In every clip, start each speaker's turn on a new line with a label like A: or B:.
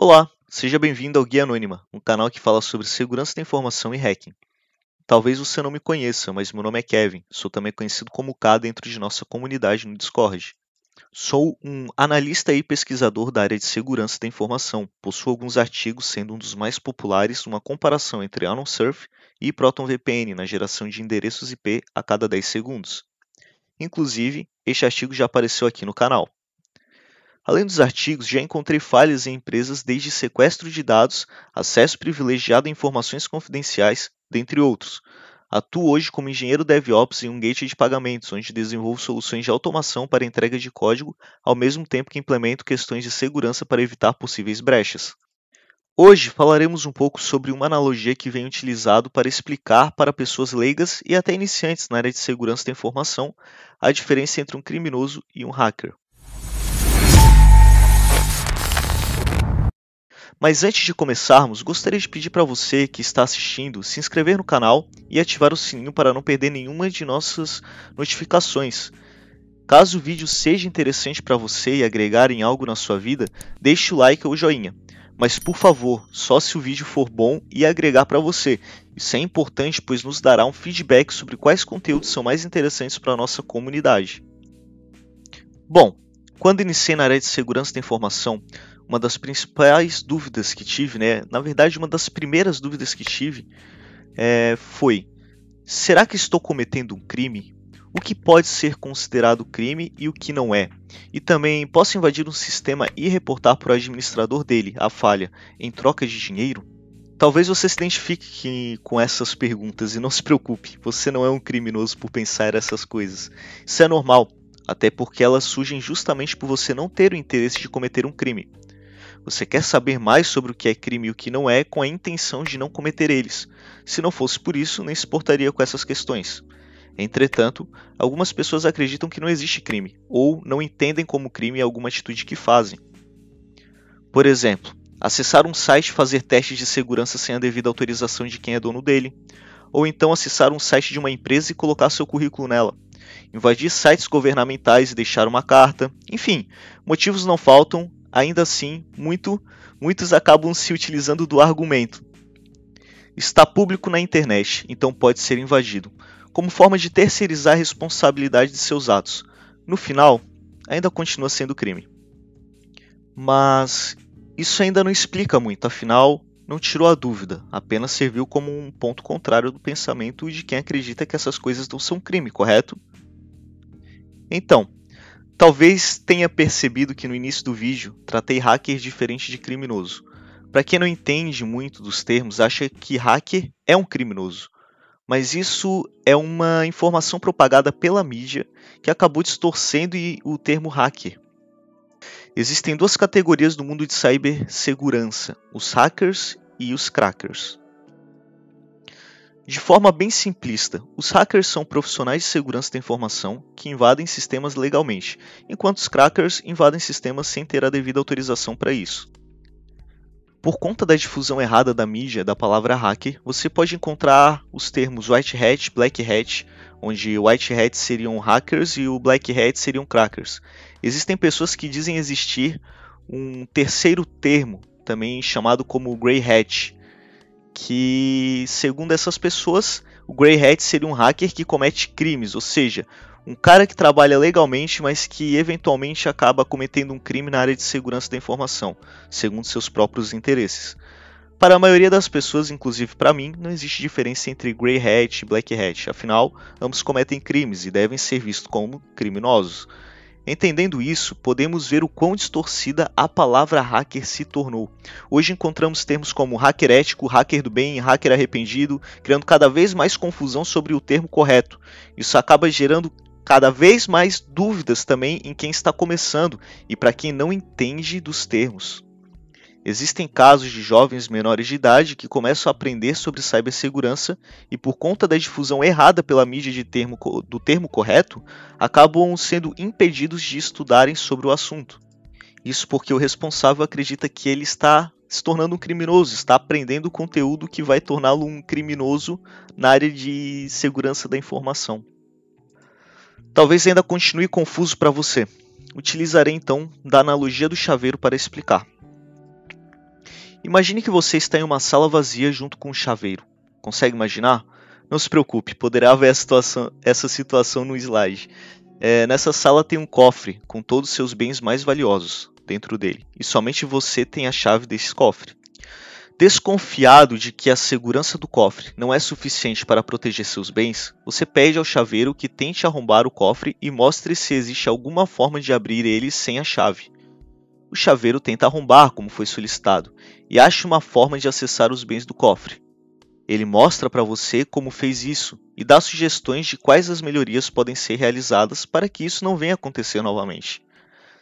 A: Olá, seja bem-vindo ao Guia Anônima, um canal que fala sobre segurança da informação e hacking. Talvez você não me conheça, mas meu nome é Kevin, sou também conhecido como K dentro de nossa comunidade no Discord. Sou um analista e pesquisador da área de segurança da informação. Possuo alguns artigos, sendo um dos mais populares uma comparação entre AnonSurf e ProtonVPN na geração de endereços IP a cada 10 segundos. Inclusive, este artigo já apareceu aqui no canal. Além dos artigos, já encontrei falhas em empresas desde sequestro de dados, acesso privilegiado a informações confidenciais, dentre outros. Atuo hoje como engenheiro DevOps em um gateway de pagamentos, onde desenvolvo soluções de automação para entrega de código, ao mesmo tempo que implemento questões de segurança para evitar possíveis brechas. Hoje falaremos um pouco sobre uma analogia que vem utilizado para explicar para pessoas leigas e até iniciantes na área de segurança da informação a diferença entre um criminoso e um hacker. Mas antes de começarmos, gostaria de pedir para você que está assistindo se inscrever no canal e ativar o sininho para não perder nenhuma de nossas notificações. Caso o vídeo seja interessante para você e agregar em algo na sua vida, deixe o like ou o joinha. Mas por favor, só se o vídeo for bom e agregar para você. Isso é importante, pois nos dará um feedback sobre quais conteúdos são mais interessantes para a nossa comunidade. Bom, quando iniciei na área de segurança da informação, uma das principais dúvidas que tive, na verdade uma das primeiras dúvidas que tive foi: será que estou cometendo um crime? O que pode ser considerado crime e o que não é? E também, posso invadir um sistema e reportar para o administrador dele a falha em troca de dinheiro? Talvez você se identifique com essas perguntas e não se preocupe, você não é um criminoso por pensar essas coisas. Isso é normal, até porque elas surgem justamente por você não ter o interesse de cometer um crime. Você quer saber mais sobre o que é crime e o que não é com a intenção de não cometer eles. Se não fosse por isso, nem se importaria com essas questões. Entretanto, algumas pessoas acreditam que não existe crime, ou não entendem como crime alguma atitude que fazem. Por exemplo, acessar um site e fazer testes de segurança sem a devida autorização de quem é dono dele, ou então acessar um site de uma empresa e colocar seu currículo nela, invadir sites governamentais e deixar uma carta, enfim, motivos não faltam. Ainda assim, muitos acabam se utilizando do argumento: está público na internet, então pode ser invadido, como forma de terceirizar a responsabilidade de seus atos. No final, ainda continua sendo crime. Mas isso ainda não explica muito, afinal, não tirou a dúvida, apenas serviu como um ponto contrário do pensamento de quem acredita que essas coisas não são crime, correto? Então, talvez tenha percebido que no início do vídeo tratei hacker diferente de criminoso. Para quem não entende muito dos termos, acha que hacker é um criminoso. Mas isso é uma informação propagada pela mídia que acabou distorcendo o termo hacker. Existem duas categorias no mundo de cibersegurança: os hackers e os crackers. De forma bem simplista, os hackers são profissionais de segurança da informação que invadem sistemas legalmente, enquanto os crackers invadem sistemas sem ter a devida autorização para isso. Por conta da difusão errada da mídia da palavra hacker, você pode encontrar os termos white hat, black hat, onde white hat seriam hackers e o black hat seriam crackers. Existem pessoas que dizem existir um terceiro termo, também chamado como grey hat, que, segundo essas pessoas, o grey hat seria um hacker que comete crimes, ou seja, um cara que trabalha legalmente, mas que eventualmente acaba cometendo um crime na área de segurança da informação, segundo seus próprios interesses. Para a maioria das pessoas, inclusive para mim, não existe diferença entre grey hat e black hat, afinal, ambos cometem crimes e devem ser vistos como criminosos. Entendendo isso, podemos ver o quão distorcida a palavra hacker se tornou. Hoje encontramos termos como hacker ético, hacker do bem, hacker arrependido, criando cada vez mais confusão sobre o termo correto. Isso acaba gerando cada vez mais dúvidas também em quem está começando e para quem não entende dos termos. Existem casos de jovens menores de idade que começam a aprender sobre cibersegurança e, por conta da difusão errada pela mídia do termo correto, acabam sendo impedidos de estudarem sobre o assunto. Isso porque o responsável acredita que ele está se tornando um criminoso, está aprendendo conteúdo que vai torná-lo um criminoso na área de segurança da informação. Talvez ainda continue confuso para você. Utilizarei então da analogia do chaveiro para explicar. Imagine que você está em uma sala vazia junto com um chaveiro. Consegue imaginar? Não se preocupe, poderá ver essa situação no slide. Nessa sala tem um cofre com todos os seus bens mais valiosos dentro dele, e somente você tem a chave desse cofre. Desconfiado de que a segurança do cofre não é suficiente para proteger seus bens, você pede ao chaveiro que tente arrombar o cofre e mostre se existe alguma forma de abrir ele sem a chave. O chaveiro tenta arrombar, como foi solicitado, e acha uma forma de acessar os bens do cofre. Ele mostra para você como fez isso e dá sugestões de quais as melhorias podem ser realizadas para que isso não venha acontecer novamente.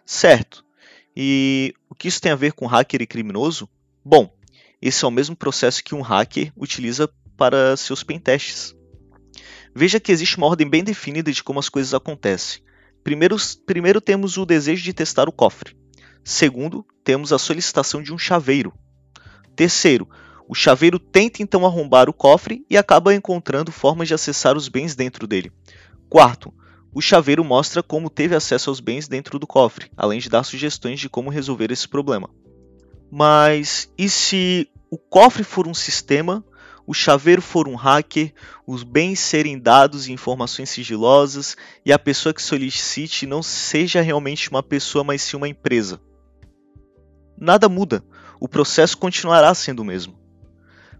A: Certo. E o que isso tem a ver com hacker e criminoso? Bom, esse é o mesmo processo que um hacker utiliza para seus pentests. Veja que existe uma ordem bem definida de como as coisas acontecem. Primeiro temos o desejo de testar o cofre. Segundo, temos a solicitação de um chaveiro. Terceiro, o chaveiro tenta então arrombar o cofre e acaba encontrando formas de acessar os bens dentro dele. Quarto, o chaveiro mostra como teve acesso aos bens dentro do cofre, além de dar sugestões de como resolver esse problema. Mas e se o cofre for um sistema, o chaveiro for um hacker, os bens serem dados e informações sigilosas e a pessoa que solicite não seja realmente uma pessoa, mas sim uma empresa? Nada muda, o processo continuará sendo o mesmo.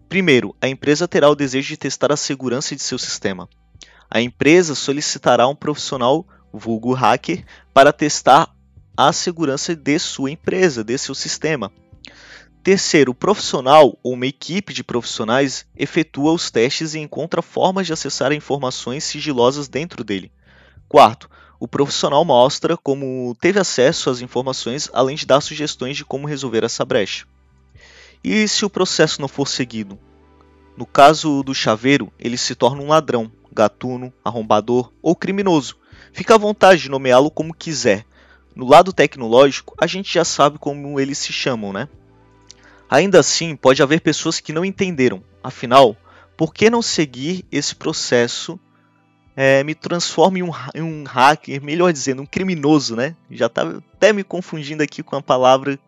A: Primeiro, a empresa terá o desejo de testar a segurança de seu sistema. A empresa solicitará um profissional, vulgo hacker, para testar a segurança de sua empresa, de seu sistema. Terceiro, o profissional ou uma equipe de profissionais efetua os testes e encontra formas de acessar informações sigilosas dentro dele. Quarto, o profissional mostra como teve acesso às informações, além de dar sugestões de como resolver essa brecha. E se o processo não for seguido? No caso do chaveiro, ele se torna um ladrão, gatuno, arrombador ou criminoso. Fica à vontade de nomeá-lo como quiser. No lado tecnológico, a gente já sabe como eles se chamam, né? Ainda assim, pode haver pessoas que não entenderam. Afinal, por que não seguir esse processo me transforma em um hacker, melhor dizendo, um criminoso, né? Já está até me confundindo aqui com a palavra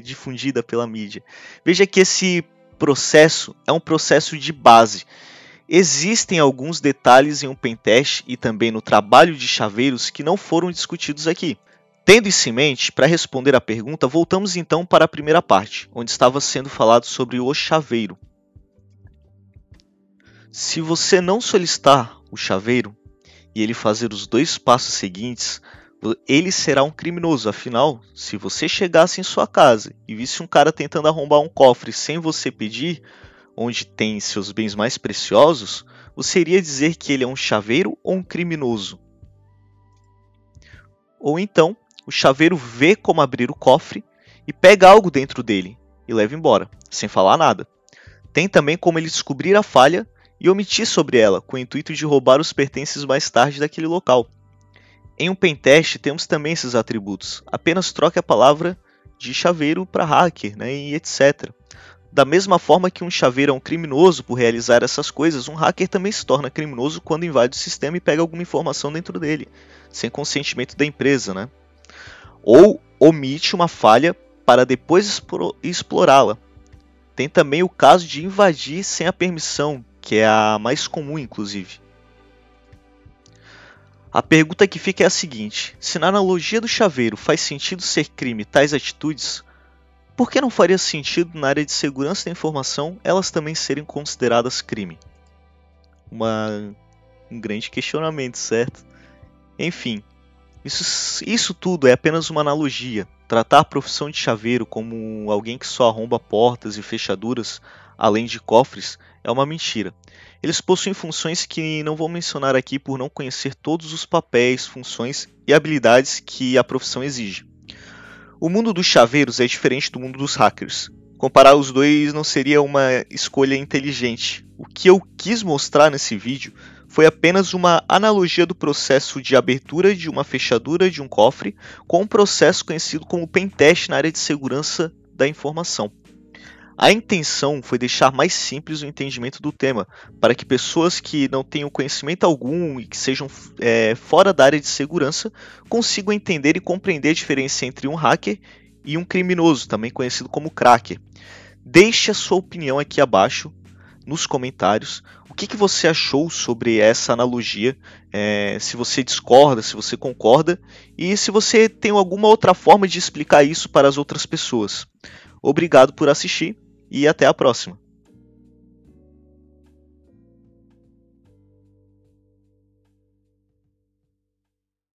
A: difundida pela mídia. Veja que esse processo é um processo de base. Existem alguns detalhes em um pentest e também no trabalho de chaveiros que não foram discutidos aqui. Tendo isso em mente, para responder à pergunta, voltamos então para a primeira parte, onde estava sendo falado sobre o chaveiro. Se você não solicitar o chaveiro e ele fazer os 2 passos seguintes, ele será um criminoso. Afinal, se você chegasse em sua casa e visse um cara tentando arrombar um cofre sem você pedir, onde tem seus bens mais preciosos, você iria dizer que ele é um chaveiro ou um criminoso? Ou então, o chaveiro vê como abrir o cofre e pega algo dentro dele e leva embora, sem falar nada. Tem também como ele descobrir a falha e omitir sobre ela, com o intuito de roubar os pertences mais tarde daquele local. Em um pentest temos também esses atributos, apenas troque a palavra de chaveiro para hacker, e etc. Da mesma forma que um chaveiro é um criminoso por realizar essas coisas, um hacker também se torna criminoso quando invade o sistema e pega alguma informação dentro dele, sem consentimento da empresa, Ou omite uma falha para depois explorá-la. Tem também o caso de invadir sem a permissão, que é a mais comum, inclusive. A pergunta que fica é a seguinte: se na analogia do chaveiro faz sentido ser crime tais atitudes, por que não faria sentido na área de segurança da informação elas também serem consideradas crime? Um grande questionamento, certo? Enfim, isso tudo é apenas uma analogia. Tratar a profissão de chaveiro como alguém que só arromba portas e fechaduras, além de cofres, é uma mentira. Eles possuem funções que não vou mencionar aqui por não conhecer todos os papéis, funções e habilidades que a profissão exige. O mundo dos chaveiros é diferente do mundo dos hackers. Comparar os dois não seria uma escolha inteligente. O que eu quis mostrar nesse vídeo foi apenas uma analogia do processo de abertura de uma fechadura de um cofre com um processo conhecido como pentest na área de segurança da informação. A intenção foi deixar mais simples o entendimento do tema, para que pessoas que não tenham conhecimento algum e que sejam fora da área de segurança consigam entender e compreender a diferença entre um hacker e um criminoso, também conhecido como cracker. Deixe a sua opinião aqui abaixo nos comentários. O que você achou sobre essa analogia? Se você discorda, se você concorda e se você tem alguma outra forma de explicar isso para as outras pessoas. Obrigado por assistir e até a próxima.